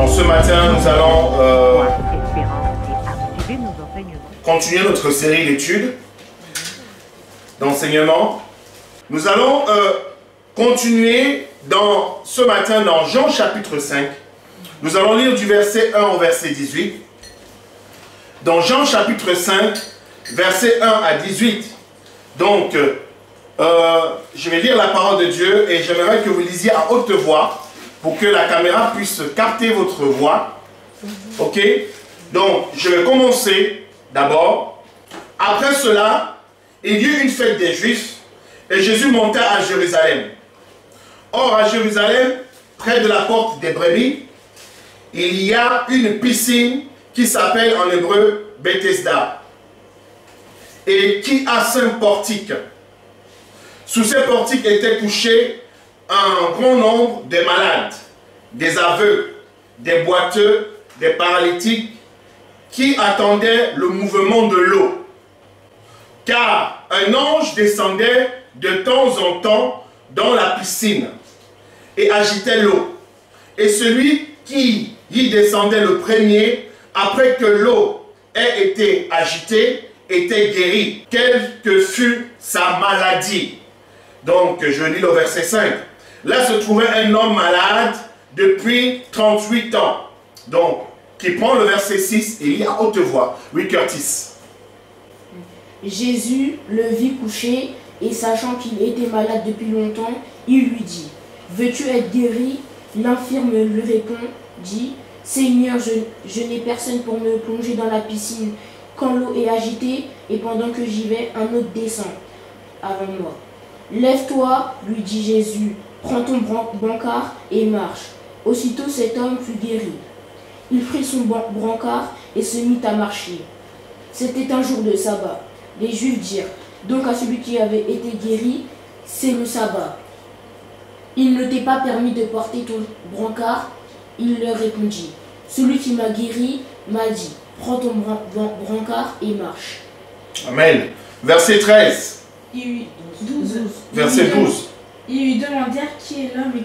ce matin, nous allons continuer notre série d'études, d'enseignement. Nous allons continuer ce matin dans Jean chapitre 5. Nous allons lire du verset 1 au verset 18. Dans Jean chapitre 5, verset 1 à 18. Donc, je vais lire la parole de Dieu et j'aimerais que vous lisiez à haute voix pour que la caméra puisse capter votre voix. Ok? Donc, je vais commencer d'abord. Après cela, il y eut une fête des Juifs et Jésus monta à Jérusalem. Or, à Jérusalem, près de la porte des brebis, il y a une piscine qui s'appelle en hébreu Bethesda et qui a 5 portiques. Sous ces portiques étaient couchés un grand nombre de malades, des aveugles, des boiteux, des paralytiques qui attendaient le mouvement de l'eau. Car un ange descendait de temps en temps dans la piscine et agitait l'eau. Et celui qui y descendait le premier, après que l'eau ait été agitée, était guéri, quelle que fût sa maladie. Donc, je lis le verset 5. Là se trouvait un homme malade depuis 38 ans. Donc, qui prend le verset 6 et lit à haute voix. Oui, Curtis. Jésus le vit couché et sachant qu'il était malade depuis longtemps, il lui dit, « Veux-tu être guéri ?» L'infirme lui répondit, « Seigneur, je n'ai personne pour me plonger dans la piscine quand l'eau est agitée et pendant que j'y vais, un autre descend avant moi. » « Lève-toi, lui dit Jésus, prends ton brancard et marche. » Aussitôt cet homme fut guéri. Il prit son brancard et se mit à marcher. C'était un jour de sabbat. Les Juifs dirent donc à celui qui avait été guéri, c'est le sabbat. Il ne t'est pas permis de porter ton brancard. Il leur répondit, celui qui m'a guéri m'a dit, prends ton brancard et marche. Amen. Verset 13. Verset 12. Ils lui demandèrent qui est l'homme et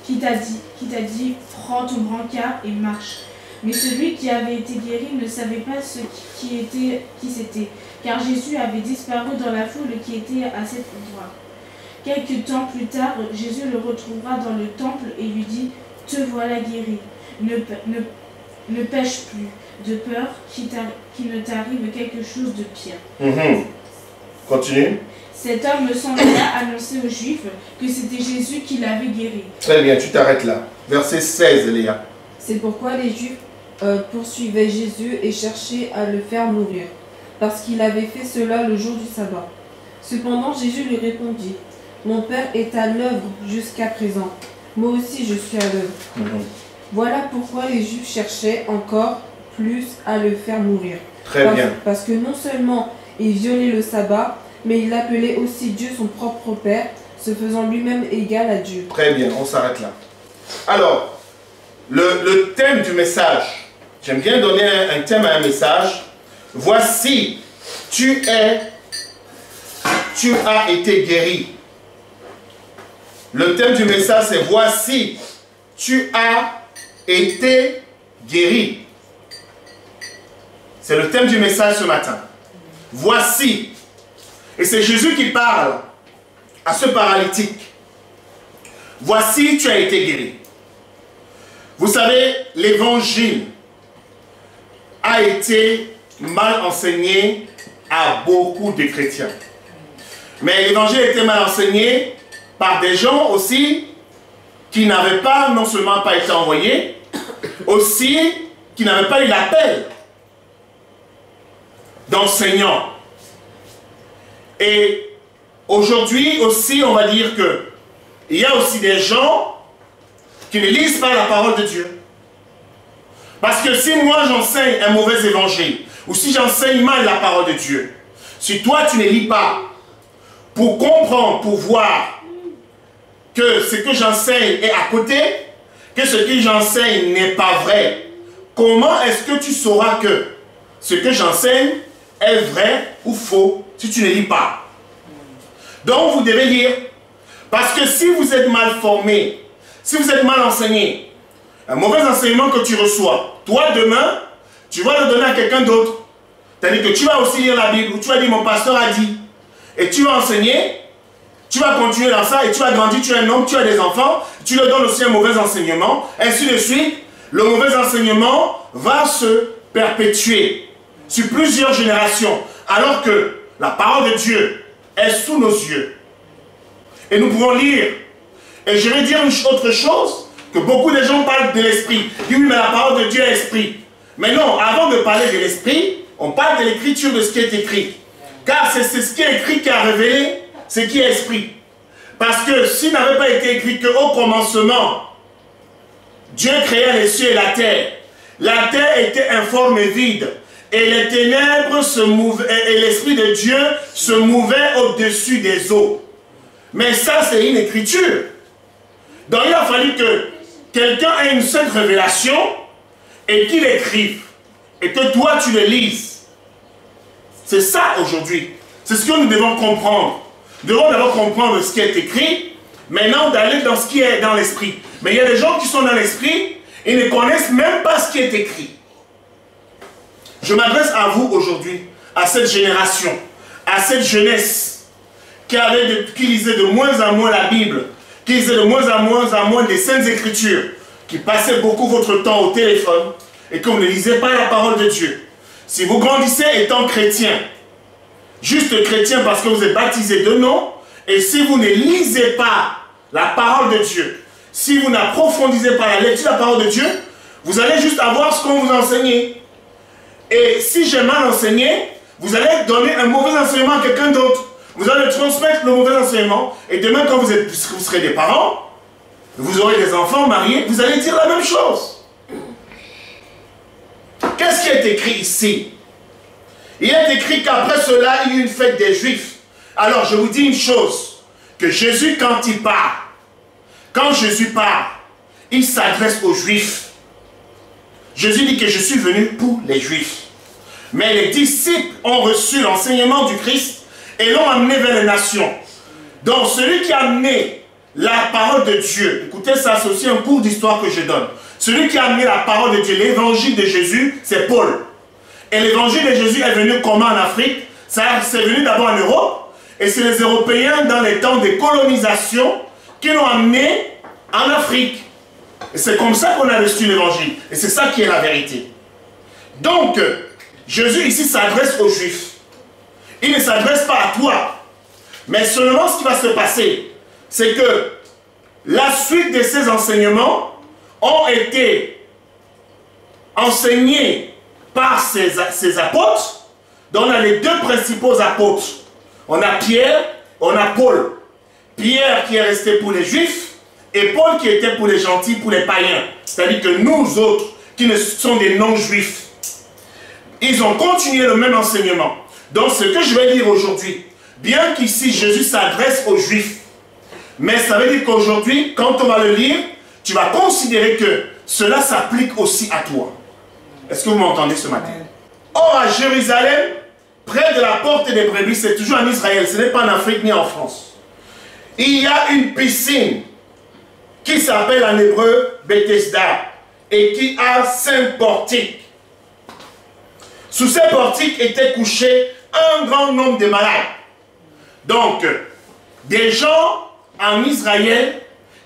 qui t'a dit prends ton brancard et marche. Mais celui qui avait été guéri ne savait pas qui c'était, car Jésus avait disparu dans la foule qui était à cet endroit. Quelque temps plus tard, Jésus le retrouvera dans le temple et lui dit, te voilà guéri, ne pêche plus, de peur qu'il ne t'arrive quelque chose de pire. Continue. Cet homme s'en alla annoncer aux Juifs que c'était Jésus qui l'avait guéri. Très bien, tu t'arrêtes là. Verset 16, Léa. C'est pourquoi les Juifs poursuivaient Jésus et cherchaient à le faire mourir, parce qu'il avait fait cela le jour du sabbat. Cependant, Jésus lui répondit, « Mon Père est à l'œuvre jusqu'à présent. Moi aussi je suis à l'œuvre. Voilà pourquoi les Juifs cherchaient encore plus à le faire mourir. Parce que non seulement il violait le sabbat, mais il appelait aussi Dieu son propre Père, se faisant lui-même égal à Dieu. Très bien, on s'arrête là. Alors, le thème du message, j'aime bien donner un thème à un message. Voici, tu as été guéri. Le thème du message, c'est voici, tu as été guéri. C'est le thème du message ce matin. Voici. Et c'est Jésus qui parle à ce paralytique. Voici, tu as été guéri. Vous savez, l'évangile a été mal enseigné à beaucoup de chrétiens. Mais l'évangile a été mal enseigné par des gens aussi qui n'avaient pas, non seulement pas été envoyés, aussi qui n'avaient pas eu l'appel d'enseignants. Et aujourd'hui aussi, on va dire que il y a aussi des gens qui ne lisent pas la parole de Dieu. Parce que si moi j'enseigne un mauvais évangile, ou si j'enseigne mal la parole de Dieu, si toi tu ne lis pas pour comprendre, pour voir que ce que j'enseigne est à côté, que ce que j'enseigne n'est pas vrai, comment est-ce que tu sauras que ce que j'enseigne est vrai ou faux si tu ne lis pas? Donc vous devez lire. Parce que si vous êtes mal formé, si vous êtes mal enseigné, Un mauvais enseignement que tu reçois. Toi, demain, tu vas le donner à quelqu'un d'autre. C'est-à-dire que tu vas aussi lire la Bible, ou tu vas dire, mon pasteur a dit. Et tu vas enseigner, tu vas continuer dans ça, et tu vas grandir, tu es un homme, tu as des enfants, tu leur donnes aussi un mauvais enseignement, ainsi de suite. Le mauvais enseignement va se perpétuer sur plusieurs générations, alors que la parole de Dieu est sous nos yeux. Et nous pouvons lire. Et je vais dire une autre chose, que beaucoup de gens parlent de l'esprit. Ils disent, oui, mais la parole de Dieu est esprit. Mais non, avant de parler de l'esprit, on parle de l'écriture, de ce qui est écrit. Car c'est ce qui est écrit qui a révélé ce qui est esprit. Parce que s'il n'avait pas été écrit qu'au commencement, Dieu créa les cieux et la terre était informe et vide, et les ténèbres se mouvaient, et l'Esprit de Dieu se mouvait au-dessus des eaux. Mais ça, c'est une écriture. Donc il a fallu que quelqu'un ait une seule révélation et qu'il écrive, et que toi tu le lises. C'est ça aujourd'hui. C'est ce que nous devons comprendre. Nous devons d'abord comprendre ce qui est écrit, maintenant d'aller dans ce qui est dans l'esprit. Mais il y a des gens qui sont dans l'esprit et ne connaissent même pas ce qui est écrit. Je m'adresse à vous aujourd'hui, à cette génération, à cette jeunesse qui lisait de moins en moins la Bible, qui lisait de moins en moins les Saintes Écritures, qui passait beaucoup votre temps au téléphone et que vous ne lisez pas la parole de Dieu. Si vous grandissez étant chrétien, juste chrétien parce que vous êtes baptisé de nom, et si vous ne lisez pas la parole de Dieu, si vous n'approfondissez pas la lecture de la parole de Dieu, vous allez juste avoir ce qu'on vous enseigne. Et si j'ai mal enseigné, vous allez donner un mauvais enseignement à quelqu'un d'autre. Vous allez transmettre le mauvais enseignement, et demain quand vous serez des parents, vous aurez des enfants mariés, vous allez dire la même chose. Qu'est-ce qui est écrit ici? Il est écrit qu'après cela, il y eut une fête des Juifs. Alors, je vous dis une chose, que Jésus, quand Jésus parle, il s'adresse aux Juifs. Jésus dit que je suis venu pour les Juifs. Mais les disciples ont reçu l'enseignement du Christ et l'ont amené vers les nations. Donc, celui qui a amené la parole de Dieu, écoutez ça, c'est aussi un cours d'histoire que je donne. Celui qui a amené la parole de Dieu, l'évangile de Jésus, c'est Paul. Et l'évangile de Jésus est venu comment en Afrique? C'est venu d'abord en Europe. Et c'est les Européens, dans les temps de colonisation, qui l'ont amené en Afrique. Et c'est comme ça qu'on a reçu l'évangile. Et c'est ça qui est la vérité. Donc, Jésus ici s'adresse aux Juifs. Il ne s'adresse pas à toi. Mais seulement ce qui va se passer, c'est que la suite de ces enseignements ont été enseignés par ces apôtres. Donc on a les deux principaux apôtres. On a Pierre, on a Paul. Pierre qui est resté pour les Juifs et Paul qui était pour les gentils, pour les païens. C'est-à-dire que nous autres, qui ne sont des non-juifs, ils ont continué le même enseignement. Donc ce que je vais dire aujourd'hui, bien qu'ici Jésus s'adresse aux Juifs, mais ça veut dire qu'aujourd'hui, quand on va le lire, tu vas considérer que cela s'applique aussi à toi. Est-ce que vous m'entendez ce matin? Or, à Jérusalem, près de la porte des brebis, c'est toujours en Israël, ce n'est pas en Afrique ni en France. Il y a une piscine qui s'appelle en hébreu Bethesda et qui a 5 portiques. Sous ces portiques étaient couchés un grand nombre de malades. Donc, des gens en Israël,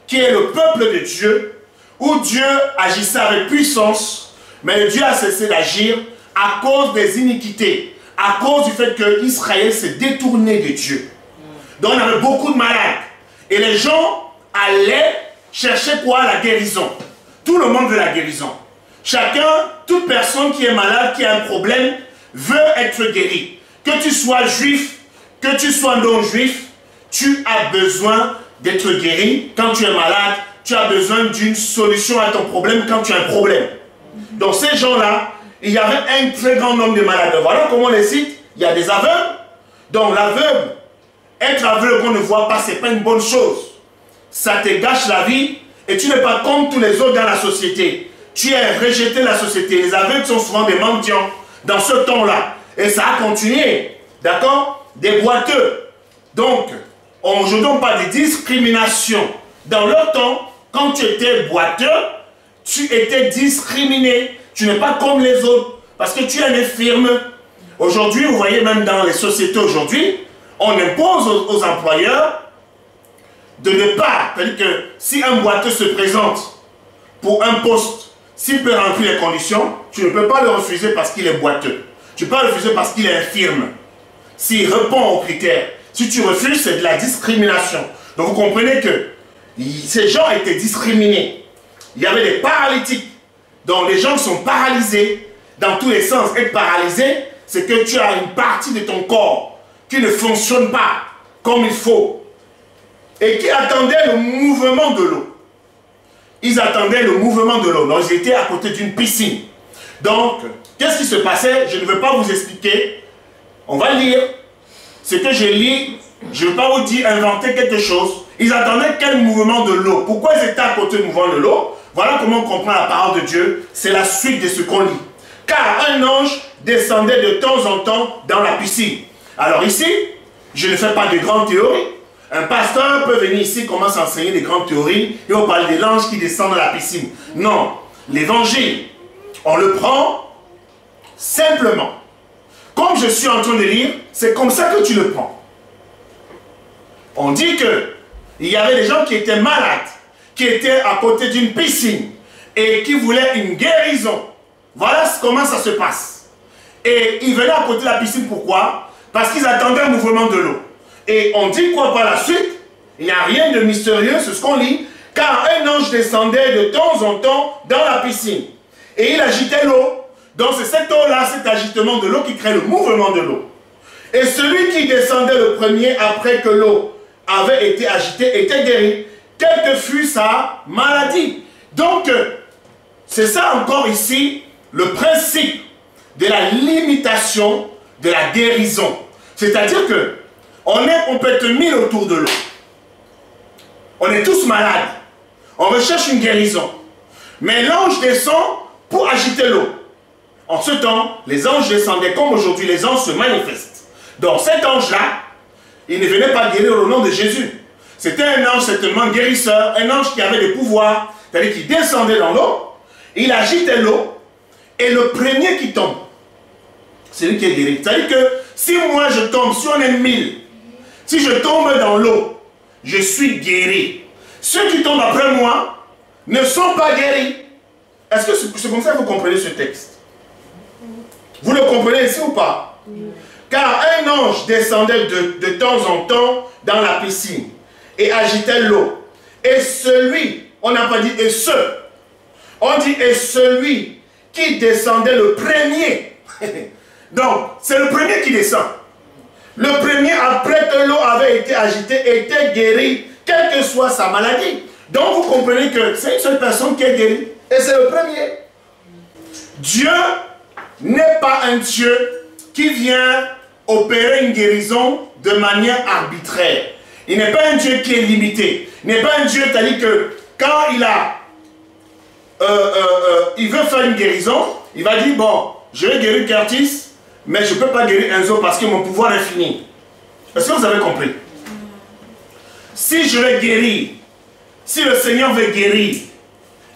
qui est le peuple de Dieu, où Dieu agissait avec puissance, mais Dieu a cessé d'agir à cause des iniquités, à cause du fait que Israël s'est détourné de Dieu. Donc on avait beaucoup de malades. Et les gens allaient chercher quoi? La guérison. Tout le monde veut la guérison. Chacun, toute personne qui est malade, qui a un problème, veut être guéri. Que tu sois juif, que tu sois non-juif, tu as besoin d'être guéri. Quand tu es malade, tu as besoin d'une solution à ton problème quand tu as un problème. Donc ces gens-là, il y avait un très grand nombre de malades. Voilà comment on les cite. Il y a des aveugles. Donc l'aveugle, être aveugle qu'on ne voit pas, ce n'est pas une bonne chose. Ça te gâche la vie et tu n'es pas comme tous les autres dans la société. Tu es rejeté de la société. Les aveugles sont souvent des mendiants dans ce temps-là. Et ça a continué. D'accord? Des boiteux. Donc, je ne donne pas de discrimination. Dans leur temps, quand tu étais boiteux, tu étais discriminé. Tu n'es pas comme les autres parce que tu es infirme. Aujourd'hui, vous voyez même dans les sociétés aujourd'hui, on impose aux employeurs de ne pas, c'est-à-dire que si un boiteux se présente pour un poste, s'il peut remplir les conditions, tu ne peux pas le refuser parce qu'il est boiteux. Tu peux le refuser parce qu'il est infirme. S'il répond aux critères, si tu refuses, c'est de la discrimination. Donc vous comprenez que ces gens étaient discriminés. Il y avait des paralytiques. Donc les gens sont paralysés dans tous les sens. Être paralysé, c'est que tu as une partie de ton corps qui ne fonctionne pas comme il faut et qui attendait le mouvement de l'eau. Ils attendaient le mouvement de l'eau. Donc ils étaient à côté d'une piscine. Donc, qu'est-ce qui se passait? Je ne veux pas vous expliquer. On va lire ce que je lis. Je ne veux pas vous dire inventer quelque chose. Ils attendaient quel mouvement de l'eau? Pourquoi ils étaient à côté du mouvement de l'eau? Voilà comment on comprend la parole de Dieu. C'est la suite de ce qu'on lit. Car un ange descendait de temps en temps dans la piscine. Alors ici, je ne fais pas de grandes théories. Un pasteur peut venir ici, commence à enseigner des grandes théories et on parle de l'ange qui descend dans la piscine. Non, l'évangile, on le prend simplement. Comme je suis en train de lire, c'est comme ça que tu le prends. On dit que il y avait des gens qui étaient malades, qui étaient à côté d'une piscine et qui voulaient une guérison. Voilà comment ça se passe. Et ils venaient à côté de la piscine, pourquoi? Parce qu'ils attendaient un mouvement de l'eau. Et on dit quoi par la suite? Il n'y a rien de mystérieux, c'est ce qu'on lit. Car un ange descendait de temps en temps dans la piscine. Et il agitait l'eau. Donc c'est cette eau-là, cet agitement de l'eau qui crée le mouvement de l'eau. Et celui qui descendait le premier après que l'eau avait été agitée était guéri, quelle que fût sa maladie. Donc, c'est ça encore ici, le principe de la limitation de la guérison. C'est-à-dire que on peut être mis autour de l'eau. On est tous malades. On recherche une guérison. Mais l'ange descend pour agiter l'eau. En ce temps, les anges descendaient comme aujourd'hui, les anges se manifestent. Donc cet ange-là, il ne venait pas guérir au nom de Jésus. C'était un ange certainement guérisseur, un ange qui avait des pouvoirs, c'est-à-dire qu'il descendait dans l'eau, il agitait l'eau, et le premier qui tombe, c'est lui qui est guéri. C'est-à-dire que si moi je tombe, si on est 1000, si je tombe dans l'eau, je suis guéri. Ceux qui tombent après moi ne sont pas guéris. Est-ce que c'est comme ça que vous comprenez ce texte? Vous le comprenez ici ou pas? Car un ange descendait de temps en temps dans la piscine et agitait l'eau. Et celui, on n'a pas dit et ce, on dit et celui qui descendait le premier. Donc, c'est le premier qui descend. Le premier, après que l'eau avait été agitée, était guéri, quelle que soit sa maladie. Donc, vous comprenez que c'est une seule personne qui est guérie. Et c'est le premier. Dieu n'est pas un Dieu qui vient opérer une guérison de manière arbitraire. Il n'est pas un Dieu qui est limité. Il n'est pas un Dieu, c'est-à-dire que quand il veut faire une guérison, il va dire, bon, je vais guérir Curtis, mais je ne peux pas guérir Enzo parce que mon pouvoir est fini. Est-ce que vous avez compris? Si je vais guérir, si le Seigneur veut guérir,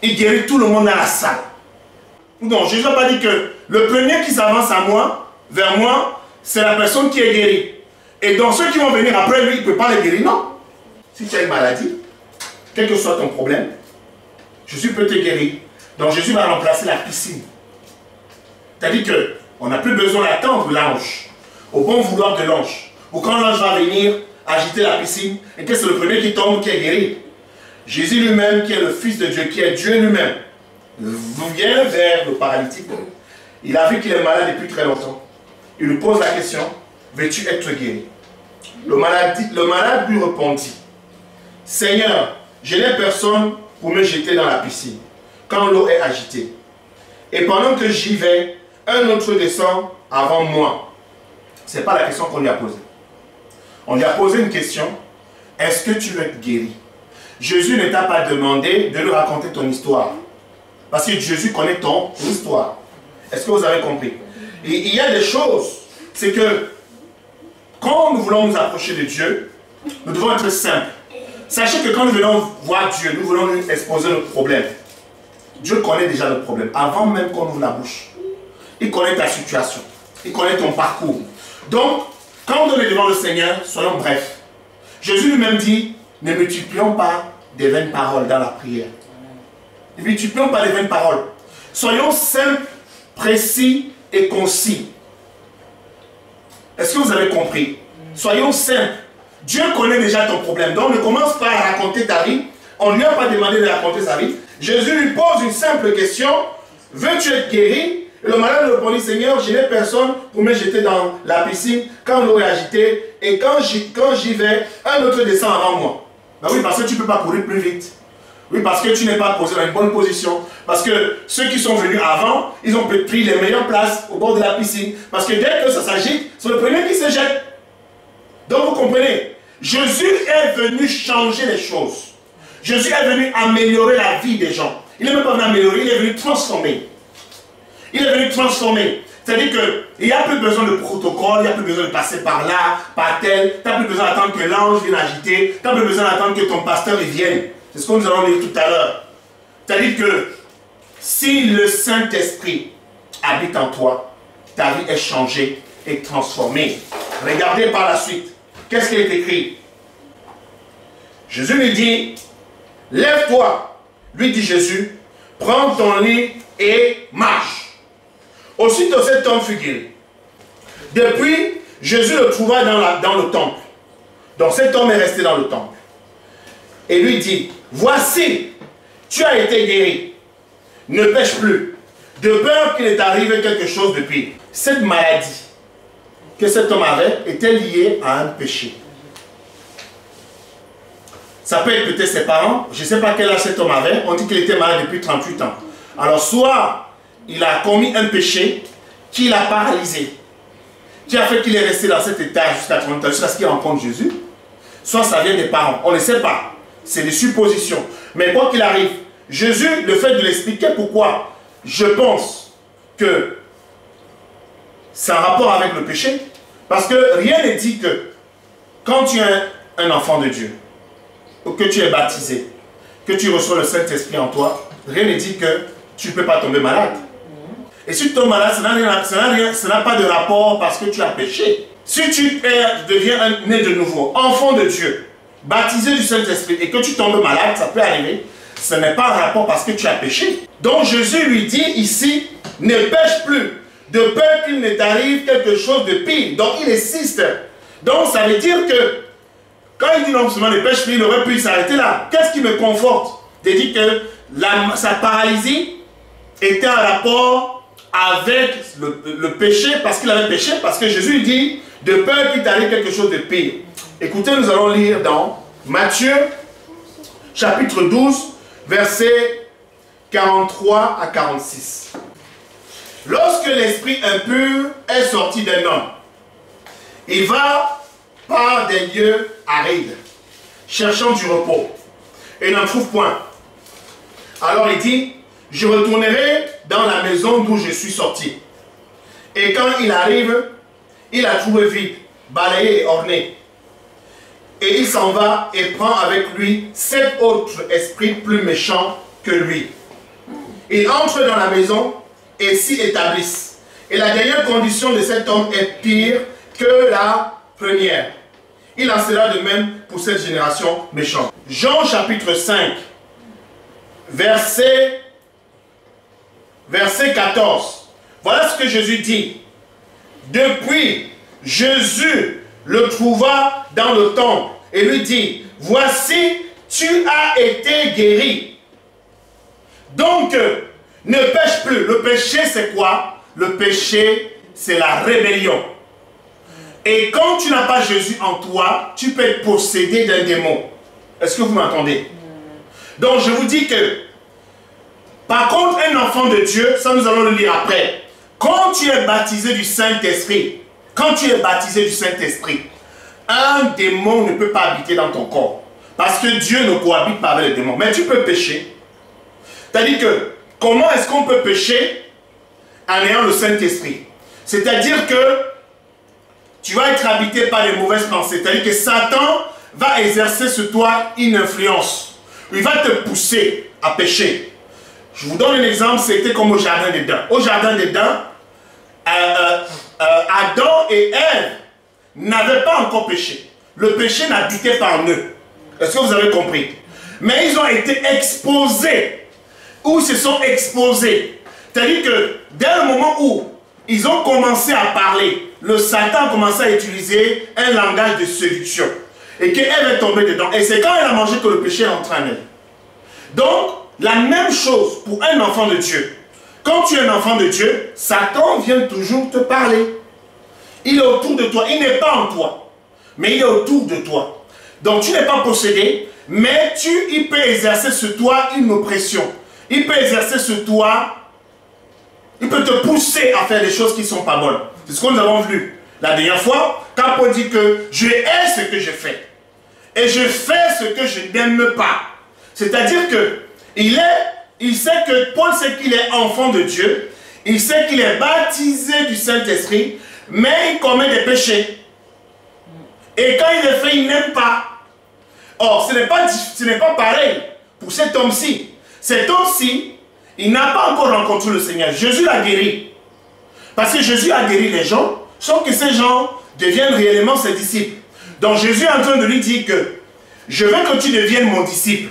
il guérit tout le monde dans la salle. Non, Jésus n'a pas dit que le premier qui s'avance à moi, vers moi, c'est la personne qui est guérie. Et donc ceux qui vont venir après lui, il ne peut pas les guérir, non. Si tu as une maladie, quel que soit ton problème, Jésus peut te guérir. Donc Jésus va remplacer la piscine. C'est-à-dire qu'on n'a plus besoin d'attendre l'ange, au bon vouloir de l'ange. Ou quand l'ange va venir agiter la piscine, et que c'est le premier qui tombe qui est guéri. Jésus lui-même, qui est le Fils de Dieu, qui est Dieu lui-même, vient vers le paralytique. Il a vu qu'il est malade depuis très longtemps. Il lui pose la question, veux-tu être guéri? Le malade lui répondit, Seigneur, je n'ai personne pour me jeter dans la piscine quand l'eau est agitée. Et pendant que j'y vais, un autre descend avant moi. Ce n'est pas la question qu'on lui a posée. On lui a posé une question, est-ce que tu veux être guéri? Jésus ne t'a pas demandé de lui raconter ton histoire. Parce que Jésus connaît ton histoire. Est-ce que vous avez compris? Et il y a des choses, c'est que quand nous voulons nous approcher de Dieu, nous devons être simples. Sachez que quand nous venons voir Dieu, nous voulons lui exposer notre problème. Dieu connaît déjà le problème. Avant même qu'on ouvre la bouche. Il connaît ta situation. Il connaît ton parcours. Donc, quand on est devant le Seigneur, soyons brefs. Jésus lui-même dit, ne multiplions pas des vaines paroles dans la prière. Ne multiplions pas des vaines paroles. Soyons simples, précis et concis. Est-ce que vous avez compris? Soyons simples. Dieu connaît déjà ton problème. Donc ne commence pas à raconter ta vie. On ne lui a pas demandé de raconter sa vie. Jésus lui pose une simple question. Veux-tu être guéri? Et le malade lui répondit, Seigneur, je n'ai personne pour me jeter dans la piscine quand l'eau est agitée. Et quand j'y vais, un autre descend avant moi. Ben oui, parce que tu ne peux pas courir plus vite. Oui, parce que tu n'es pas posé dans une bonne position. Parce que ceux qui sont venus avant, ils ont pris les meilleures places au bord de la piscine. Parce que dès que ça s'agite, c'est le premier qui se jette. Donc vous comprenez, Jésus est venu changer les choses. Jésus est venu améliorer la vie des gens. Il n'est même pas venu améliorer, il est venu transformer. Il est venu transformer. C'est-à-dire qu'il n'y a plus besoin de protocole, il n'y a plus besoin de passer par là, par tel. Tu n'as plus besoin d'attendre que l'ange vienne agiter. Tu n'as plus besoin d'attendre que ton pasteur vienne. C'est ce que nous allons lire tout à l'heure. C'est-à-dire que si le Saint-Esprit habite en toi, ta vie est changée et transformée. Regardez par la suite. Qu'est-ce qui est écrit? Jésus lui dit, lève-toi, lui dit Jésus, prends ton lit et marche. Aussitôt cet homme fut guéri. Depuis, Jésus le trouva dans le temple. Donc cet homme est resté dans le temple. Et lui dit, voici, tu as été guéri. Ne pêche plus, de peur qu'il ne t'arrive quelque chose de pire. Cette maladie que cet homme avait était liée à un péché. Ça peut être peut-être ses parents, je ne sais pas quel âge cet homme avait, on dit qu'il était malade depuis 38 ans. Alors soit il a commis un péché qui l'a paralysé, qui a fait qu'il est resté dans cet état jusqu'à 30 ans, jusqu'à ce qu'il rencontre Jésus, soit ça vient des parents, on ne sait pas, c'est des suppositions. Mais quoi qu'il arrive, Jésus, le fait de l'expliquer pourquoi, je pense que c'est un rapport avec le péché, parce que rien ne dit que quand tu es un enfant de Dieu, ou que tu es baptisé, que tu reçois le Saint-Esprit en toi, rien ne dit que tu ne peux pas tomber malade. Et si tu tombes malade, ça n'a pas de rapport parce que tu as péché. Si tu deviens né de nouveau, enfant de Dieu, baptisé du Saint-Esprit, et que tu tombes malade, ça peut arriver, ce n'est pas un rapport parce que tu as péché. Donc Jésus lui dit ici, ne pêche plus, de peur qu'il ne t'arrive quelque chose de pire. Donc il insiste. Donc ça veut dire que quand il dit non seulement ne pêche plus, il aurait pu s'arrêter là. Qu'est-ce qui me conforte de dire que sa paralysie était en rapport avec le péché, parce qu'il avait péché, parce que Jésus lui dit de peur qu'il t'arrive quelque chose de pire. Écoutez, nous allons lire dans Matthieu chapitre 12, versets 43 à 46. Lorsque l'esprit impur est sorti d'un homme, il va par des lieux arides, cherchant du repos, et n'en trouve point. Alors il dit, je retournerai dans la maison d'où je suis sorti. Et quand il arrive, il la trouve vide, balayée et ornée. Et il s'en va et prend avec lui 7 autres esprits plus méchants que lui. Ils entrent dans la maison et s'y établissent. Et la dernière condition de cet homme est pire que la première. Il en sera de même pour cette génération méchante. Jean chapitre 5, verset 14. Voilà ce que Jésus dit. Depuis, Jésus le trouva dans le temple et lui dit, voici, tu as été guéri. Donc, ne pêche plus. Le péché, c'est quoi? Le péché, c'est la rébellion. Et quand tu n'as pas Jésus en toi, tu peux être possédé d'un démon. Est-ce que vous m'entendez? Donc, je vous dis que, par contre, un enfant de Dieu, ça nous allons le lire après. Quand tu es baptisé du Saint-Esprit, un démon ne peut pas habiter dans ton corps. Parce que Dieu ne cohabite pas avec les démons. Mais tu peux pécher. C'est-à-dire que, comment est-ce qu'on peut pécher en ayant le Saint-Esprit? C'est-à-dire que tu vas être habité par les mauvaises pensées. C'est-à-dire que Satan va exercer sur toi une influence. Il va te pousser à pécher. Je vous donne un exemple, c'était comme au jardin d'Éden. Au jardin d'Éden, Adam et Ève n'avaient pas encore péché. Le péché n'habitait pas en eux. Est-ce que vous avez compris? Mais ils ont été exposés, ou se sont exposés. C'est-à-dire que dès le moment où ils ont commencé à parler, le Satan a commencé à utiliser un langage de séduction. Et qu'Ève est tombée dedans. Et c'est quand elle a mangé que le péché est entré en elle. Donc, la même chose pour un enfant de Dieu. Quand tu es un enfant de Dieu, Satan vient toujours te parler. Il est autour de toi. Il n'est pas en toi, mais il est autour de toi. Donc, tu n'es pas possédé, mais il peut exercer sur toi une oppression. Il peut exercer sur toi, il peut te pousser à faire des choses qui ne sont pas bonnes. C'est ce que nous avons vu la dernière fois, quand Paul dit que je hais ce que je fais. Et je fais ce que je n'aime pas. C'est-à-dire que il sait que Paul sait qu'il est enfant de Dieu, il sait qu'il est baptisé du Saint-Esprit, mais il commet des péchés. Et quand il les fait, il n'aime pas. Or, ce n'est pas pareil pour cet homme-ci. Cet homme-ci, il n'a pas encore rencontré le Seigneur. Jésus l'a guéri. Parce que Jésus a guéri les gens, sans que ces gens deviennent réellement ses disciples. Donc Jésus est en train de lui dire que je veux que tu deviennes mon disciple.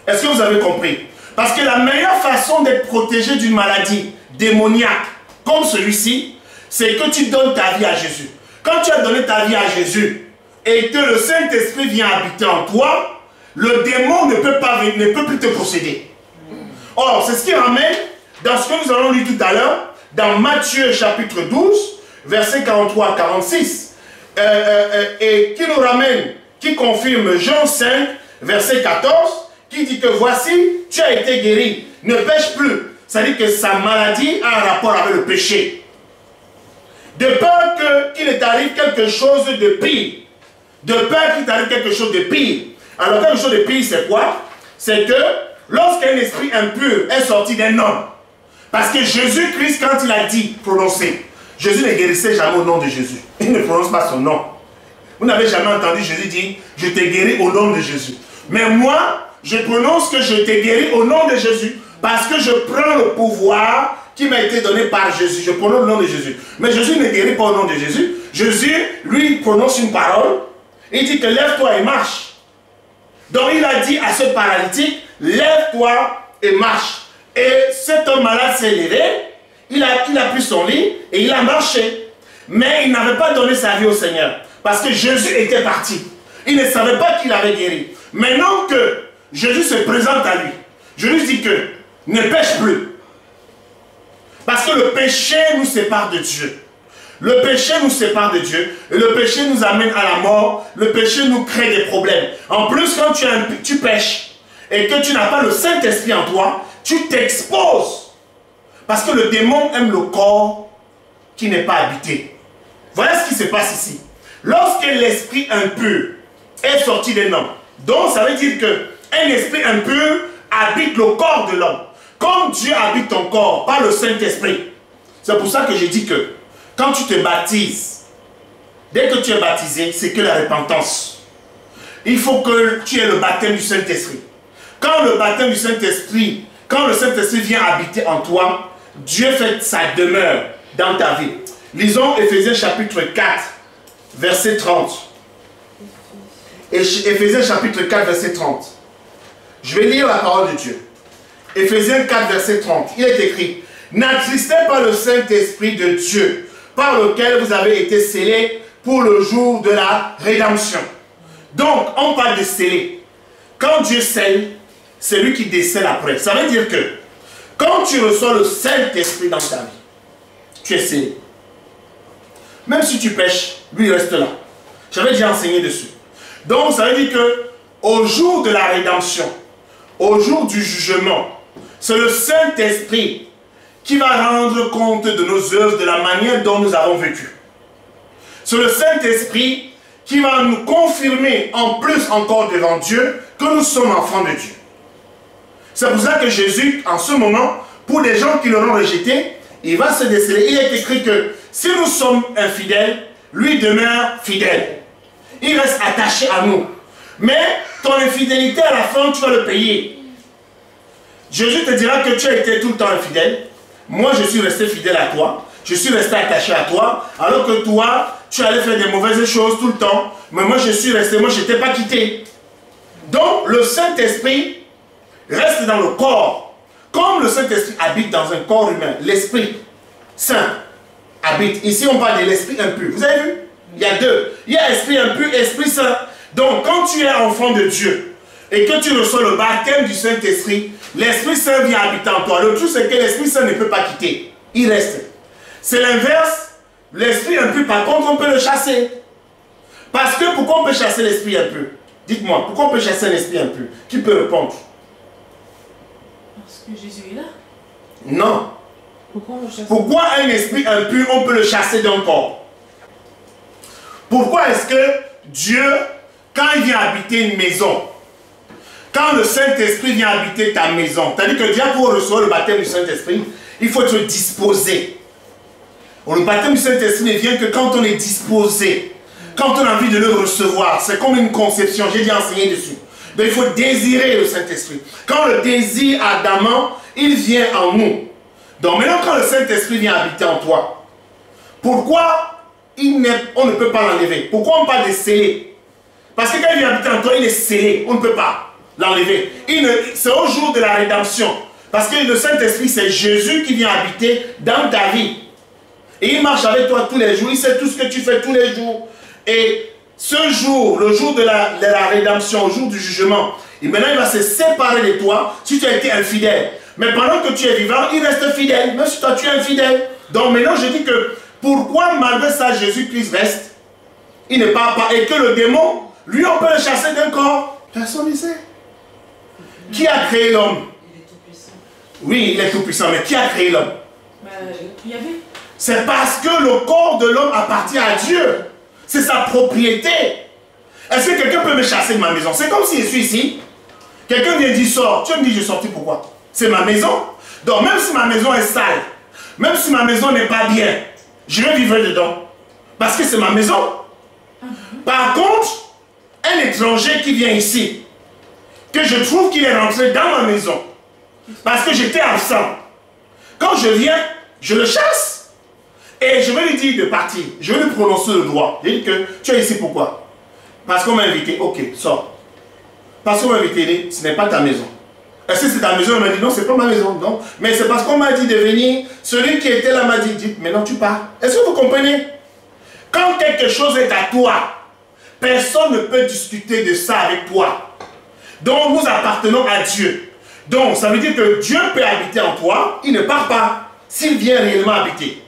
Est-ce que vous avez compris? Parce que la meilleure façon d'être protégé d'une maladie démoniaque comme celui-ci, c'est que tu donnes ta vie à Jésus. Quand tu as donné ta vie à Jésus et que le Saint-Esprit vient habiter en toi, le démon ne peut plus te posséder. Or, c'est ce qui ramène dans ce que nous allons lire tout à l'heure, dans Matthieu chapitre 12, versets 43 à 46, et qui nous ramène, qui confirme Jean 5, verset 14, qui dit que voici, tu as été guéri, ne pêche plus. C'est-à-dire que sa maladie a un rapport avec le péché. De peur qu'il ne t'arrive quelque chose de pire. De peur qu'il t'arrive quelque chose de pire. Alors quelque chose de pire, c'est quoi? C'est que lorsqu'un esprit impur est sorti d'un homme, parce que Jésus-Christ, quand il a dit, prononcer, Jésus ne guérissait jamais au nom de Jésus. Il ne prononce pas son nom. Vous n'avez jamais entendu Jésus dire, je t'ai guéri au nom de Jésus. Mais moi, je prononce que je t'ai guéri au nom de Jésus, parce que je prends le pouvoir qui m'a été donné par Jésus. Je prononce le nom de Jésus. Mais Jésus ne guérit pas au nom de Jésus. Jésus, lui, prononce une parole. Il dit que lève-toi et marche. Donc il a dit à ce paralytique, lève-toi et marche. Et cet homme malade s'est levé, il a pris son lit et il a marché. Mais il n'avait pas donné sa vie au Seigneur. Parce que Jésus était parti. Il ne savait pas qu'il avait guéri. Maintenant que Jésus se présente à lui, je lui dis que ne pêche plus. Parce que le péché nous sépare de Dieu. Le péché nous sépare de Dieu. Et le péché nous amène à la mort. Le péché nous crée des problèmes. En plus, quand tu pêches et que tu n'as pas le Saint-Esprit en toi, tu t'exposes. Parce que le démon aime le corps qui n'est pas habité. Voilà ce qui se passe ici. Lorsque l'esprit impur est sorti d'un homme, donc ça veut dire qu'un esprit impur habite le corps de l'homme. Comme Dieu habite ton corps par le Saint-Esprit. C'est pour ça que je dis que quand tu te baptises, dès que tu es baptisé, c'est que la repentance. Il faut que tu aies le baptême du Saint-Esprit. Quand le baptême du Saint-Esprit, quand le Saint-Esprit vient habiter en toi, Dieu fait sa demeure dans ta vie. Lisons Éphésiens chapitre 4, verset 30. Éphésiens chapitre 4, verset 30. Je vais lire la parole de Dieu. Éphésiens 4, verset 30. Il est écrit, n'attristez pas le Saint-Esprit de Dieu, par lequel vous avez été scellés pour le jour de la rédemption. Donc, on parle de sceller. Quand Dieu scelle, c'est lui qui décèle après. Ça veut dire que, quand tu reçois le Saint-Esprit dans ta vie, tu es scellé. Même si tu pêches, lui il reste là. J'avais déjà enseigné dessus. Donc, ça veut dire que, au jour de la rédemption, au jour du jugement, c'est le Saint-Esprit qui va rendre compte de nos œuvres, de la manière dont nous avons vécu. C'est le Saint-Esprit qui va nous confirmer en plus encore devant Dieu que nous sommes enfants de Dieu. C'est pour ça que Jésus, en ce moment, pour les gens qui l'auront rejeté, il va se déceler. Il est écrit que si nous sommes infidèles, lui demeure fidèle. Il reste attaché à nous. Mais ton infidélité, à la fin, tu vas le payer. Jésus te dira que tu as été tout le temps infidèle. Moi, je suis resté fidèle à toi. Je suis resté attaché à toi. Alors que toi, tu allais faire des mauvaises choses tout le temps. Mais moi, je suis resté, moi, je ne t'ai pas quitté. Donc, le Saint-Esprit reste dans le corps. Comme le Saint-Esprit habite dans un corps humain, l'Esprit Saint habite. Ici, on parle de l'Esprit impur. Vous avez vu? Il y a deux. Il y a Esprit impur et Esprit Saint. Donc, quand tu es enfant de Dieu et que tu reçois le baptême du Saint-Esprit, l'Esprit Saint vient habiter en toi. Le truc, c'est que l'Esprit Saint ne peut pas quitter. Il reste. C'est l'inverse. L'Esprit impur, par contre, on peut le chasser. Parce que pourquoi on peut chasser l'Esprit impur? Dites-moi, pourquoi on peut chasser un esprit impur? Qui peut répondre? Parce que Jésus est là. Non. Pourquoi un esprit impur, on peut le chasser d'un corps? Pourquoi est-ce que Dieu, quand il vient habiter une maison, quand le Saint-Esprit vient habiter ta maison, c'est-à-dire que déjà pour recevoir le baptême du Saint-Esprit, il faut être disposé. Le baptême du Saint-Esprit ne vient que quand on est disposé. Quand on a envie de le recevoir, c'est comme une conception, j'ai déjà enseigné dessus. Donc il faut désirer le Saint-Esprit. Quand le désir adamant, il vient en nous. Donc maintenant quand le Saint-Esprit vient habiter en toi, pourquoi on ne peut pas l'enlever? Pourquoi on parle de sceller? Parce que quand il vient habiter en toi, il est scellé, on ne peut pas l'enlever. C'est au jour de la rédemption. Parce que le Saint-Esprit, c'est Jésus qui vient habiter dans ta vie. Et il marche avec toi tous les jours, il sait tout ce que tu fais tous les jours. Et ce jour, le jour de la rédemption, le jour du jugement, et maintenant il va se séparer de toi si tu as été infidèle. Mais pendant que tu es vivant, il reste fidèle, même si toi tu es infidèle. Donc maintenant je dis que pourquoi malgré ça Jésus-Christ reste, il ne part pas, et que le démon, lui on peut le chasser d'un corps? Personne ne sait. Qui a créé l'homme? Il est tout puissant. Oui, il est tout puissant, mais qui a créé l'homme? Il y avait. C'est parce que le corps de l'homme appartient à Dieu. C'est sa propriété. Est-ce que quelqu'un peut me chasser de ma maison? C'est comme si je suis ici. Quelqu'un vient dire sors. Tu me dis je suis sorti pourquoi? C'est ma maison. Donc même si ma maison est sale, même si ma maison n'est pas bien, je vais vivre dedans. Parce que c'est ma maison. Par contre, un étranger qui vient ici, que je trouve qu'il est rentré dans ma maison, parce que j'étais absent, quand je viens, je le chasse. Et je vais lui dire de partir. Je vais lui prononcer le droit. Je dis que tu es ici pourquoi? Parce qu'on m'a invité. Ok, sors. Parce qu'on m'a invité, ce n'est pas ta maison. Est-ce que c'est ta maison? Il m'a dit non, ce n'est pas ma maison. Non. Mais c'est parce qu'on m'a dit de venir. Celui qui était là m'a dit, maintenant tu pars. Est-ce que vous comprenez? Quand quelque chose est à toi, personne ne peut discuter de ça avec toi. Donc nous appartenons à Dieu. Donc ça veut dire que Dieu peut habiter en toi. Il ne part pas s'il vient réellement habiter.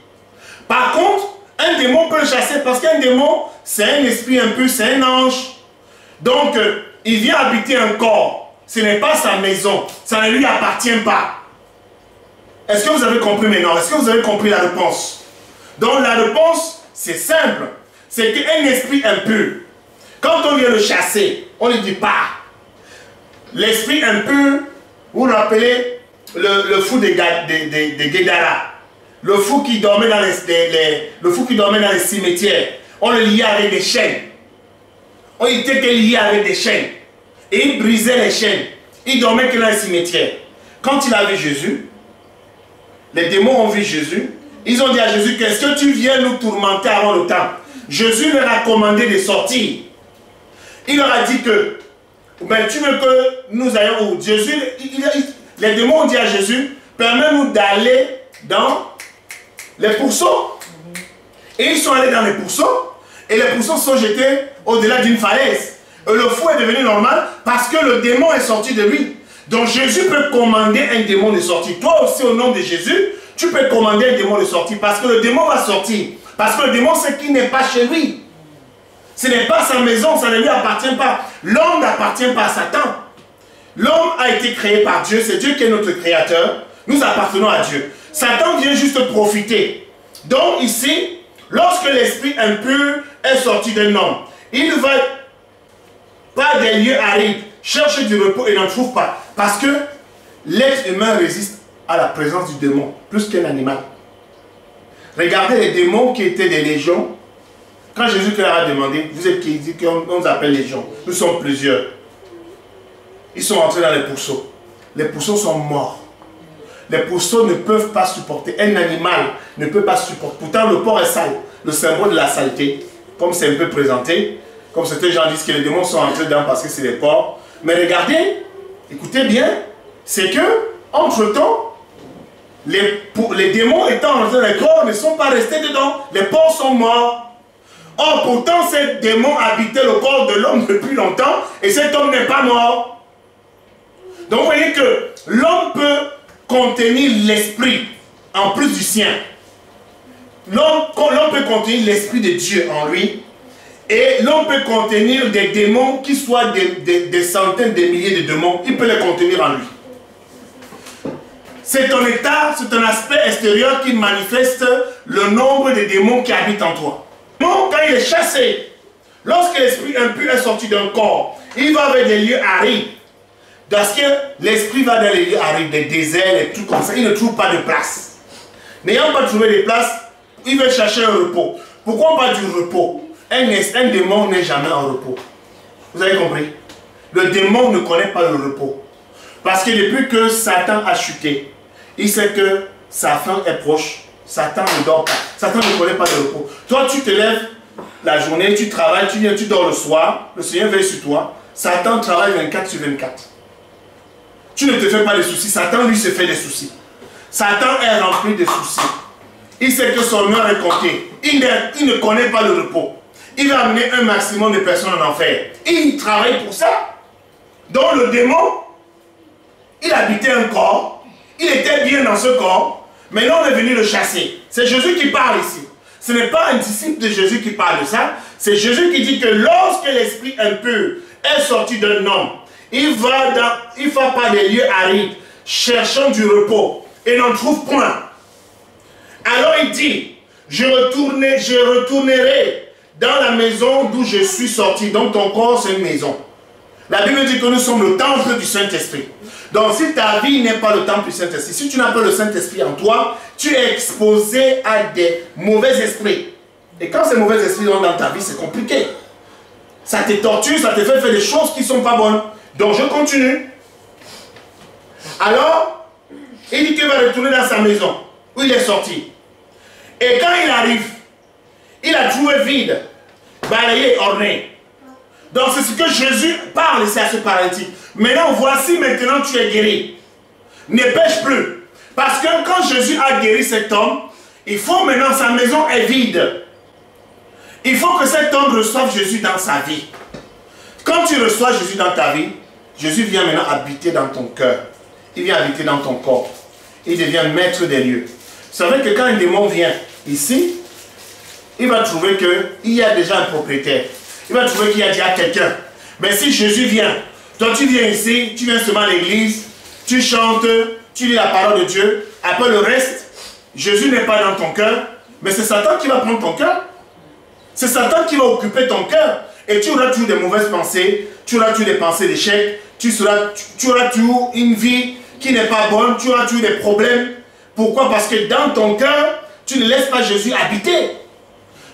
Par contre, un démon peut le chasser parce qu'un démon, c'est un esprit impur, c'est un ange. Donc, il vient habiter un corps. Ce n'est pas sa maison. Ça ne lui appartient pas. Est-ce que vous avez compris maintenant? Est-ce que vous avez compris la réponse? Donc, la réponse, c'est simple. C'est qu'un esprit impur, quand on vient le chasser, on ne dit pas. L'esprit impur, vous vous rappelez le fou de Guédara. Le fou qui dormait dans les cimetières, on le liait avec des chaînes. On était lié avec des chaînes. Et il brisait les chaînes. Il dormait que dans les cimetières. Quand il a vu Jésus, les démons ont vu Jésus. Ils ont dit à Jésus, qu'est-ce que tu viens nous tourmenter avant le temps? Jésus leur a commandé de sortir. Il leur a dit que, ben, tu veux que nous ayons où? Jésus, les démons ont dit à Jésus, permets-nous d'aller dans les pourceaux. Et ils sont allés dans les pourceaux. Et les pourceaux sont jetés au-delà d'une falaise. Et le fou est devenu normal parce que le démon est sorti de lui. Donc Jésus peut commander un démon de sortir. Toi aussi au nom de Jésus, tu peux commander un démon de sortir. Parce que le démon va sortir. Parce que le démon c'est qu'il n'est pas chez lui. Ce n'est pas sa maison, ça ne lui appartient pas. L'homme n'appartient pas à Satan. L'homme a été créé par Dieu. C'est Dieu qui est notre créateur. Nous appartenons à Dieu. Satan vient juste profiter. Donc ici, lorsque l'esprit impur est sorti d'un homme, il ne va pas des lieux arides, chercher du repos et n'en trouve pas. Parce que l'être humain résiste à la présence du démon, plus qu'un animal. Regardez les démons qui étaient des légions. Quand Jésus leur a demandé, vous êtes qui? Il dit qu'on nous appelle légions. Nous sommes plusieurs. Ils sont entrés dans les pourceaux. les poussons sont morts. Les poussons ne peuvent pas supporter. Un animal ne peut pas supporter. Pourtant, le porc est sale. Le symbole de la saleté, comme c'est un peu présenté, comme certains gens disent que les démons sont entrés dedans parce que c'est des porcs. Mais regardez, écoutez bien, c'est que, entre-temps, les démons étant entrés dans les corps ne sont pas restés dedans. Les porcs sont morts. Or, pourtant, ces démons habitaient le corps de l'homme depuis longtemps et cet homme n'est pas mort. Donc, vous voyez que l'homme peut contenir l'esprit en plus du sien. L'homme peut contenir l'esprit de Dieu en lui et l'homme peut contenir des démons qui soient des centaines de milliers de démons. Il peut les contenir en lui. C'est un état, c'est un aspect extérieur qui manifeste le nombre de démons qui habitent en toi. Donc, quand il est chassé, lorsque l'esprit impur est sorti d'un corps, il va vers des lieux arides. Parce que l'esprit va dans les lieux arides, des déserts, des trucs comme ça. Il ne trouve pas de place. N'ayant pas trouvé de place, il veut chercher un repos. Pourquoi pas du repos? Un démon n'est jamais en repos. Vous avez compris? Le démon ne connaît pas le repos. Parce que depuis que Satan a chuté, il sait que sa fin est proche. Satan ne dort pas. Satan ne connaît pas le repos. Toi, tu te lèves la journée, tu travailles, tu viens, tu dors le soir. Le Seigneur veille sur toi. Satan travaille 24 sur 24. Tu ne te fais pas de soucis. Satan, lui, se fait des soucis. Satan est rempli de soucis. Il sait que son heure est comptée. Il ne connaît pas le repos. Il va amener un maximum de personnes en enfer. Il travaille pour ça. Donc le démon, il habitait un corps. Il était bien dans ce corps. Maintenant, on est venu le chasser. C'est Jésus qui parle ici. Ce n'est pas un disciple de Jésus qui parle de ça. C'est Jésus qui dit que lorsque l'esprit impur est sorti d'un homme, il va par des lieux arides, cherchant du repos, et n'en trouve point. Alors il dit, je retournerai dans la maison d'où je suis sorti. Donc ton corps, c'est une maison. La Bible dit que nous sommes le temple du Saint-Esprit. Donc si ta vie n'est pas le temple du Saint-Esprit, si tu n'as pas le Saint-Esprit en toi, tu es exposé à des mauvais esprits. Et quand ces mauvais esprits sont dans ta vie, c'est compliqué. Ça te torture, ça te fait faire des choses qui ne sont pas bonnes. Donc je continue. Alors, il dit qu'il va retourner dans sa maison, où il est sorti. Et quand il arrive, il a trouvé vide, balayé, orné. Donc c'est ce que Jésus parle ici à ce paralytique. Maintenant, voici maintenant tu es guéri. Ne pêche plus. Parce que quand Jésus a guéri cet homme, il faut maintenant, sa maison est vide. Il faut que cet homme reçoive Jésus dans sa vie. Quand tu reçois Jésus dans ta vie, Jésus vient maintenant habiter dans ton cœur. Il vient habiter dans ton corps. Il devient maître des lieux. Vous savez que quand un démon vient ici, il va trouver qu'il y a déjà un propriétaire. Il va trouver qu'il y a déjà quelqu'un. Mais si Jésus vient, toi tu viens ici, tu viens seulement à l'église, tu chantes, tu lis la parole de Dieu. Après le reste, Jésus n'est pas dans ton cœur, mais c'est Satan qui va prendre ton cœur. C'est Satan qui va occuper ton cœur. Et tu auras toujours des mauvaises pensées, tu auras toujours des pensées d'échec, tu auras toujours une vie qui n'est pas bonne, tu auras toujours des problèmes. Pourquoi? Parce que dans ton cœur, tu ne laisses pas Jésus habiter.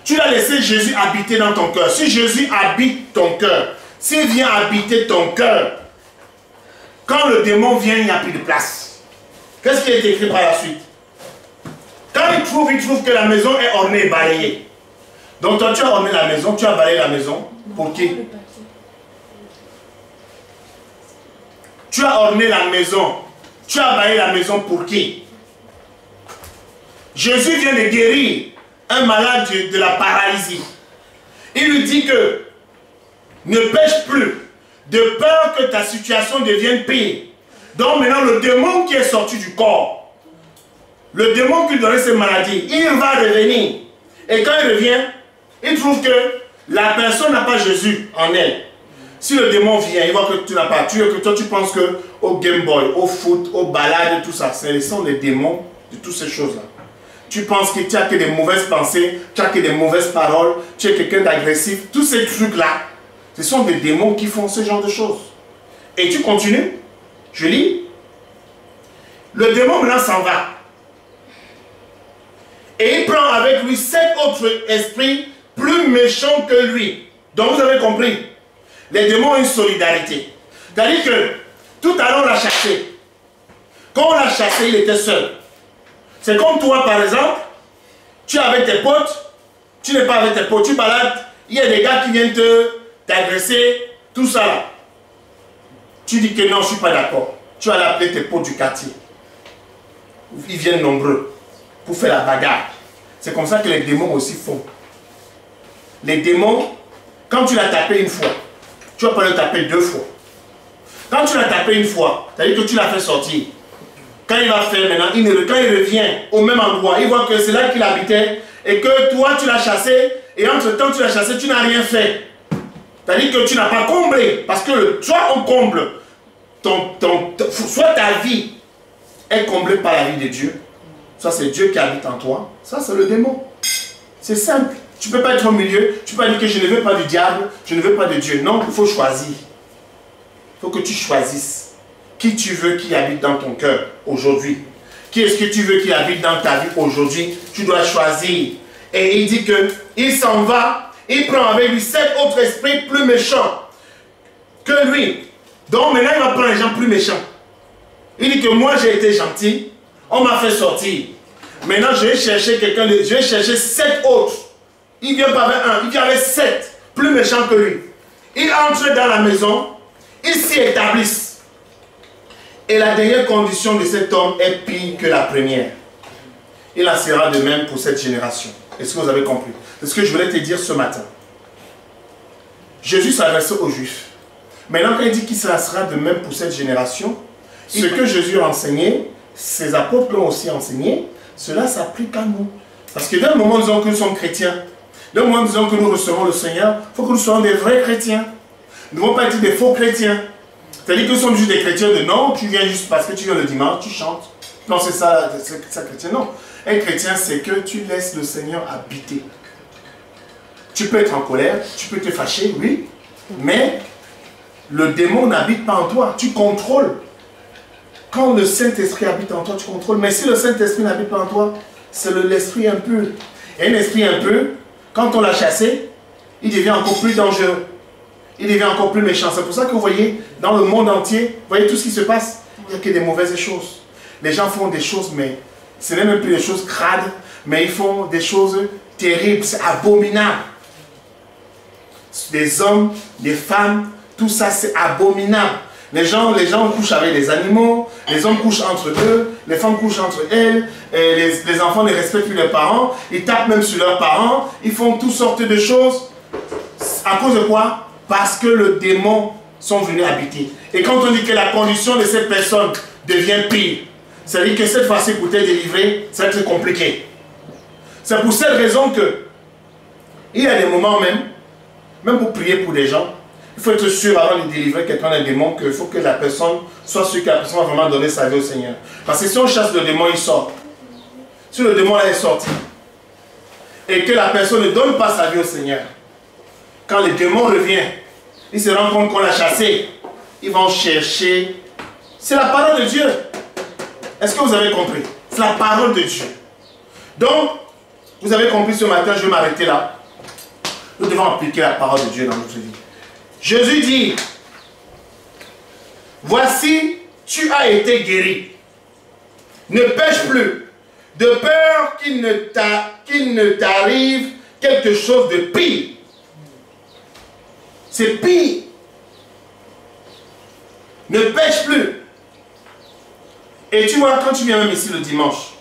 Tu as laissé Jésus habiter dans ton cœur. Si Jésus habite ton cœur, s'il vient habiter ton cœur, quand le démon vient, il n'y a plus de place. Qu'est-ce qui est écrit par la suite? Quand il trouve que la maison est ornée et balayée. Donc toi, tu as orné la maison, tu as balayé la maison. Pour qui? Tu as orné la maison, tu as balayé la maison pour qui? Jésus vient de guérir un malade de la paralysie. Il lui dit que ne pêche plus, de peur que ta situation devienne pire. Donc maintenant le démon qui est sorti du corps, le démon qui donnait cette maladie, il va revenir. Et quand il revient, il trouve que la personne n'a pas Jésus en elle. Si le démon vient, il voit que tu n'as pas, que toi tu penses que au Game Boy, au foot, aux balades, tout ça, ce sont les démons de toutes ces choses-là. Tu penses que tu n'as que des mauvaises pensées, tu n'as que des mauvaises paroles, tu es quelqu'un d'agressif. Tous ces trucs-là, ce sont des démons qui font ce genre de choses. Et tu continues. Je lis. Le démon maintenant s'en va. Et il prend avec lui 7 autres esprits plus méchants que lui. Donc vous avez compris. Les démons ont une solidarité. C'est-à-dire que tout à l'heure on l'a chassé. Quand on l'a chassé, il était seul. C'est comme toi, par exemple, tu es avec tes potes, tu n'es pas avec tes potes, tu balades, il y a des gars qui viennent t'agresser, tout ça là. Tu dis que non, je ne suis pas d'accord. Tu vas appeler tes potes du quartier. Ils viennent nombreux pour faire la bagarre. C'est comme ça que les démons aussi font. Les démons, quand tu l'as tapé une fois, tu vas pas le taper 2 fois. Quand tu l'as tapé une fois, c'est-à-dire que tu l'as fait sortir. Quand il va faire maintenant, quand il revient au même endroit, il voit que c'est là qu'il habitait et que toi tu l'as chassé et entre-temps tu l'as chassé, tu n'as rien fait. C'est-à-dire que tu n'as pas comblé. Parce que soit on comble, soit ta vie est comblée par la vie de Dieu, soit c'est Dieu qui habite en toi, ça c'est le démon. C'est simple. Tu ne peux pas être au milieu, tu ne peux pas dire que je ne veux pas du diable, je ne veux pas de Dieu. Non, il faut choisir. Il faut que tu choisisses qui tu veux qui habite dans ton cœur aujourd'hui. Qui est-ce que tu veux qui habite dans ta vie aujourd'hui? Tu dois choisir. Et il dit qu'il s'en va, il prend avec lui 7 autres esprits plus méchants que lui. Donc maintenant il va prendre les gens plus méchants. Il dit que moi j'ai été gentil, on m'a fait sortir. Maintenant je vais chercher quelqu'un, je vais chercher 7 autres. Il vient pas avec un, il vient avec 7 plus méchants que lui. Il entre dans la maison, ils s'y établissent. Et la dernière condition de cet homme est pire que la première. Il en sera de même pour cette génération. Est-ce que vous avez compris? C'est ce que je voulais te dire ce matin. Jésus s'adressait aux Juifs. Maintenant, quand il dit qu'il sera de même pour cette génération, ce que Jésus a enseigné, ses apôtres l'ont aussi enseigné, cela s'applique à nous. Parce que d'un moment, nous disons que nous sommes chrétiens. D'un moment, nous disons que nous recevons le Seigneur, il faut que nous soyons des vrais chrétiens. Nous ne devons pas être des faux chrétiens. C'est-à-dire que nous sommes juste des chrétiens de non, tu viens juste parce que tu viens le dimanche, tu chantes. Non, c'est ça chrétien. Non. Être chrétien, c'est que tu laisses le Seigneur habiter. Tu peux être en colère, tu peux te fâcher, oui, mais le démon n'habite pas en toi, tu contrôles. Quand le Saint-Esprit habite en toi, tu contrôles. Mais si le Saint-Esprit n'habite pas en toi, c'est l'esprit impur. Et un esprit impur, quand on l'a chassé, il devient encore plus dangereux. Il devient encore plus méchant. C'est pour ça que vous voyez, dans le monde entier, vous voyez tout ce qui se passe, il n'y a que des mauvaises choses. Les gens font des choses, mais ce n'est même plus des choses crades, mais ils font des choses terribles, c'est abominable. Des hommes, des femmes, tout ça c'est abominable. Les gens couchent avec les animaux, les hommes couchent entre eux, les femmes couchent entre elles, et les enfants ne respectent plus leurs parents, ils tapent même sur leurs parents, ils font toutes sortes de choses. À cause de quoi? Parce que le démon sont venus habiter. Et quand on dit que la condition de cette personne devient pire, c'est-à-dire que cette fois-ci pour te délivrer, ça va être compliqué. C'est pour cette raison que il y a des moments même pour prier pour des gens, il faut être sûr avant de délivrer quelqu'un d'un démon qu'il faut que la personne soit sûre que la personne va vraiment donner sa vie au Seigneur. Parce que si on chasse le démon, il sort. Si le démon là est sorti et que la personne ne donne pas sa vie au Seigneur, quand le démon revient, il se rend compte qu'on l'a chassé, ils vont chercher. C'est la parole de Dieu. Est-ce que vous avez compris? C'est la parole de Dieu. Donc, vous avez compris ce matin, je vais m'arrêter là. Nous devons appliquer la parole de Dieu dans notre vie. Jésus dit, voici, tu as été guéri. Ne pêche plus, de peur qu'il ne t'arrive quelque chose de pire. C'est pire. Ne pêche plus. Et tu vois, quand tu viens même ici le dimanche,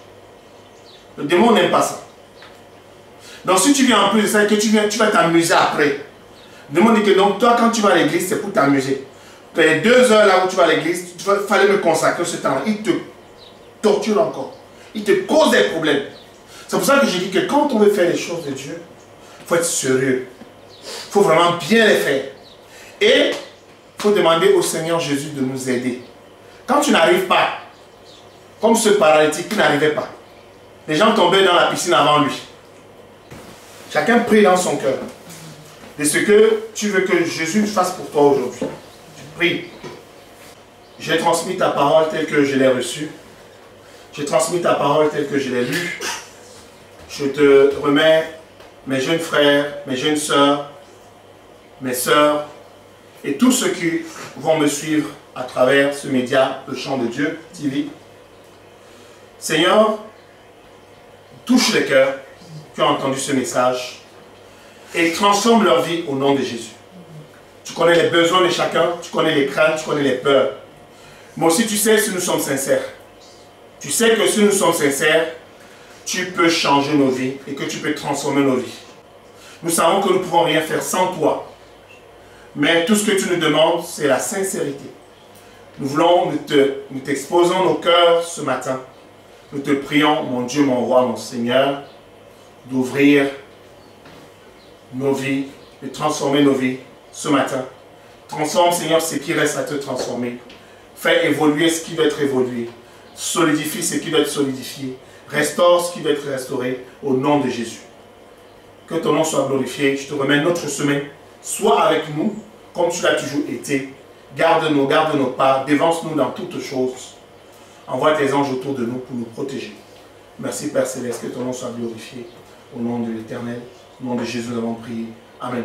le démon n'aime pas ça. Donc si tu viens en plus de ça et que tu vas t'amuser après, le démon dit que donc toi quand tu vas à l'église, c'est pour t'amuser. Les 2 heures là où tu vas à l'église, il fallait me consacrer ce temps-là. Il te torture encore. Il te cause des problèmes. C'est pour ça que je dis que quand on veut faire les choses de Dieu, il faut être sérieux. Il faut vraiment bien les faire. Et il faut demander au Seigneur Jésus de nous aider. Quand tu n'arrives pas, comme ce paralytique qui n'arrivait pas, les gens tombaient dans la piscine avant lui. Chacun prie dans son cœur de ce que tu veux que Jésus fasse pour toi aujourd'hui. Tu pries. J'ai transmis ta parole telle que je l'ai reçue. J'ai transmis ta parole telle que je l'ai lue. Je te remets mes jeunes frères, mes jeunes sœurs, mes sœurs et tous ceux qui vont me suivre à travers ce média, le Chant de Dieu TV. Seigneur, touche les cœurs qui ont entendu ce message et transforme leur vie au nom de Jésus. Tu connais les besoins de chacun, tu connais les craintes, tu connais les peurs. Mais aussi tu sais si nous sommes sincères. Tu sais que si nous sommes sincères, tu peux changer nos vies et que tu peux transformer nos vies. Nous savons que nous ne pouvons rien faire sans toi. Mais tout ce que tu nous demandes, c'est la sincérité. Nous t'exposons nos cœurs ce matin. Nous te prions, mon Dieu, mon roi, mon Seigneur, d'ouvrir nos vies, de transformer nos vies ce matin. Transforme, Seigneur, ce qui reste à te transformer. Fais évoluer ce qui doit être évolué. Solidifie ce qui doit être solidifié. Restaure ce qui doit être restauré au nom de Jésus. Que ton nom soit glorifié. Je te remets notre semaine. Sois avec nous comme tu l'as toujours été. Garde-nous, garde nos pas. Dévance-nous dans toutes choses. Envoie tes anges autour de nous pour nous protéger. Merci Père Céleste. Que ton nom soit glorifié. Au nom de l'Éternel. Au nom de Jésus, nous avons prié. Amen.